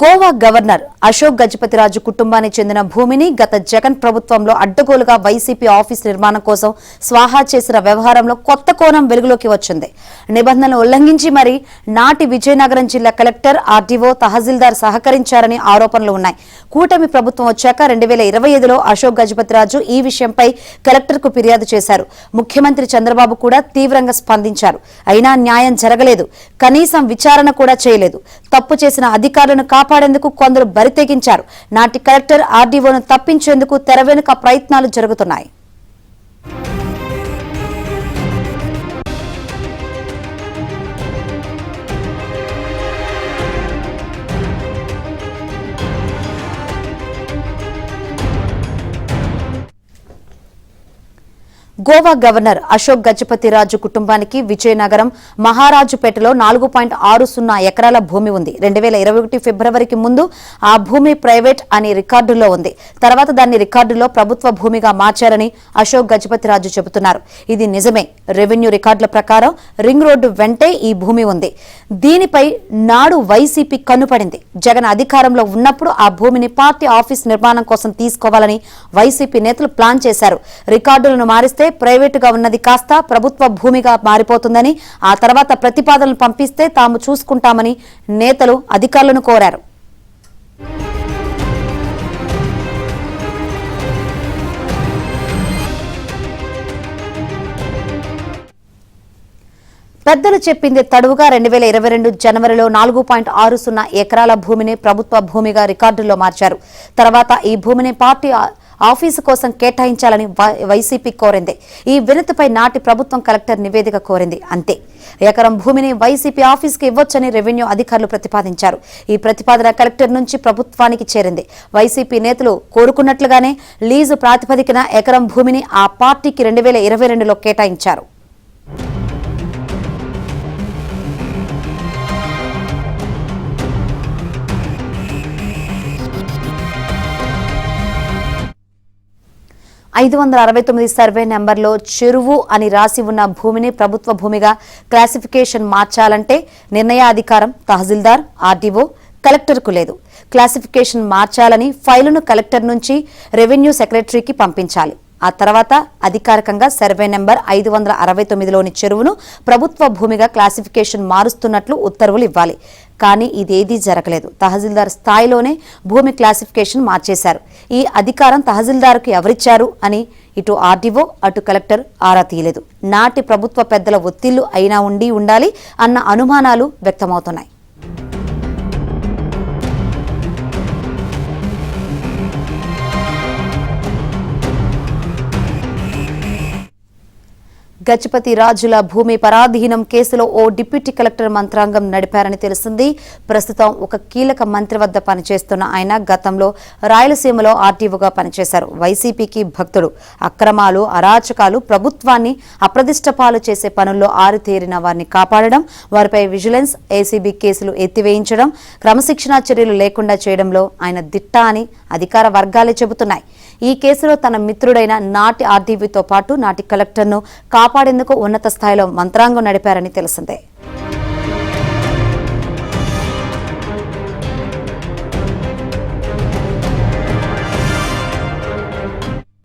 Goa governor Ashok Gajapathiraju కుటుంబానికి చెందిన భూమిని గత జగన్ ప్రభుత్వంలో అడ్డగోలుగా వైసీపీ ఆఫీస్ నిర్మాణం కోసం స్వాహా చేసిన వ్యవహారంలో కొత్త కోణం వెలుగులోకి వచ్చింది. నిబంధనలు ఉల్లంఘించి మరీ నాటి విజయనగరం జిల్లా కలెక్టర్, ఆర్డీఓ, తహసీల్దార్ సహకరించారని ఆరోపణలు ఉన్నాయి. కూటమి ప్రభుత్వం వచ్చాక 2025లో అశోక్ గజపతిరాజు ఈ విషయంపై కలెక్టర్కు ఫిర్యాదు చేశారు. ముఖ్యమంత్రి చంద్రబాబు కూడా తీవ్రంగా స్పందించారు. అయినా న్యాయం జరగలేదు. కనీసం విచారణ కూడా చేయలేదు. తప్పు చేసిన అధికారులను కాపాడేందుకు కొందరు బరితెగించారు. నాటి కలెక్టర్, ఆర్డీఓను తప్పించేందుకు తెర వెనుక ప్రయత్నాలు జరుగుతున్నాయి. గోవా గవర్నర్ అశోక్ గజపతిరాజు కుటుంబానికి విజయనగరం మహారాజుపేటలో 4.60 ఎకరాల భూమి ఉంది. 2021 ఫిబ్రవరికి ముందు ఆ భూమి ప్రైవేట్ అని రికార్డుల్లో ఉంది. తర్వాత దాన్ని రికార్డులో ప్రభుత్వ భూమిగా మార్చారని అశోక్ గజపతిరాజు చెబుతున్నారు. ఇది నిజమే. రెవెన్యూ రికార్డుల ప్రకారం రింగ్ రోడ్డు వెంటే ఈ భూమి ఉంది. దీనిపై నాడు వైసీపీ కన్నుపడింది. జగన్ అధికారంలో ఉన్నప్పుడు ఆ భూమిని పార్టీ ఆఫీస్ నిర్మాణం కోసం తీసుకోవాలని వైసీపీ నేతలు ప్లాన్ చేశారు. రికార్డులను మారిస్తే ప్రైవేటుగా ఉన్నది కాస్త ప్రభుత్వ భూమిగా మారిపోతుందని, ఆ తర్వాత ప్రతిపాదనలు పంపిస్తే తాము చూసుకుంటామని నేతలు అధికారులను కోరారు. పెద్దలు చెప్పింది తడువుగా 2022 జనవరిలో 4.60 ఎకరాల భూమిని ప్రభుత్వ భూమిగా రికార్డుల్లో మార్చారు. తర్వాత ఈ భూమిని పార్టీ ఆఫీసు కోసం కేటాయించాలని వైసీపీ కోరింది. ఈ వినతిపై నాటి ప్రభుత్వం కలెక్టర్ నివేదిక కోరింది. అంతే. ఎకరం భూమిని వైసీపీ ఆఫీసుకు ఇవ్వొచ్చని రెవెన్యూ అధికారులు ప్రతిపాదించారు. ఈ ప్రతిపాదన కలెక్టర్ నుంచి ప్రభుత్వానికి చేరింది. వైసీపీ నేతలు కోరుకున్నట్లుగానే లీజు ప్రాతిపదికన ఎకరం భూమిని ఆ పార్టీకి 2022లో కేటాయించారు. (569) సర్వే నెంబర్లో చెరువు అని రాసి ఉన్న భూమిని ప్రభుత్వ భూమిగా క్లాసిఫికేషన్ మార్చాలంటే నిర్ణయాధికారం తహసీల్దార్, ఆర్డీఓ, కలెక్టర్కు లేదు. క్లాసిఫికేషన్ మార్చాలని ఫైలును కలెక్టర్ నుంచి రెవెన్యూ సెక్రటరీకి పంపించాలి. ఆ తర్వాత అధికారికంగా సర్వే నెంబర్ 569లోని చెరువును ప్రభుత్వ భూమిగా క్లాసిఫికేషన్ మారుస్తున్నట్లు ఉత్తర్వులు ఇవ్వాలి. కానీ ఇదేదీ జరగలేదు. తహసీల్దార్ స్థాయిలోనే భూమి క్లాసిఫికేషన్ మార్చేశారు. ఈ అధికారం తహసీల్దార్కు ఎవరిచ్చారు అని ఇటు ఆర్డీఓ, అటు కలెక్టర్ ఆరా తీయలేదు. నాటి ప్రభుత్వ పెద్దల ఒత్తిళ్లు అయినా ఉండాలి అన్న అనుమానాలు వ్యక్తమవుతున్నాయి. గజపతి రాజుల భూమి పరాధీనం కేసులో ఓ డిప్యూటీ కలెక్టర్ మంత్రాంగం నడిపారని తెలిసింది. ప్రస్తుతం ఒక కీలక మంత్రి వద్ద పనిచేస్తున్న ఆయన గతంలో రాయలసీమలో ఆర్టీఓగా పనిచేశారు. వైసీపీకి భక్తుడు. అక్రమాలు, అరాచకాలు, ప్రభుత్వాన్ని అప్రదిష్టపాలు చేసే పనుల్లో ఆరితేరిన వారిని కాపాడడం, వారిపై విజిలెన్స్, ఏసీబీ కేసులు ఎత్తివేయించడం, క్రమశిక్షణా చర్యలు లేకుండా చేయడంలో ఆయన దిట్ట అని అధికార వర్గాలే చెబుతున్నాయి. ఈ కేసులో తన మిత్రుడైన నాటి ఆర్డీవీతో పాటు నాటి కలెక్టర్ను కాపాడేందుకు ఉన్నత స్థాయిలో మంత్రాంగం నడిపారని తెలిసిందే.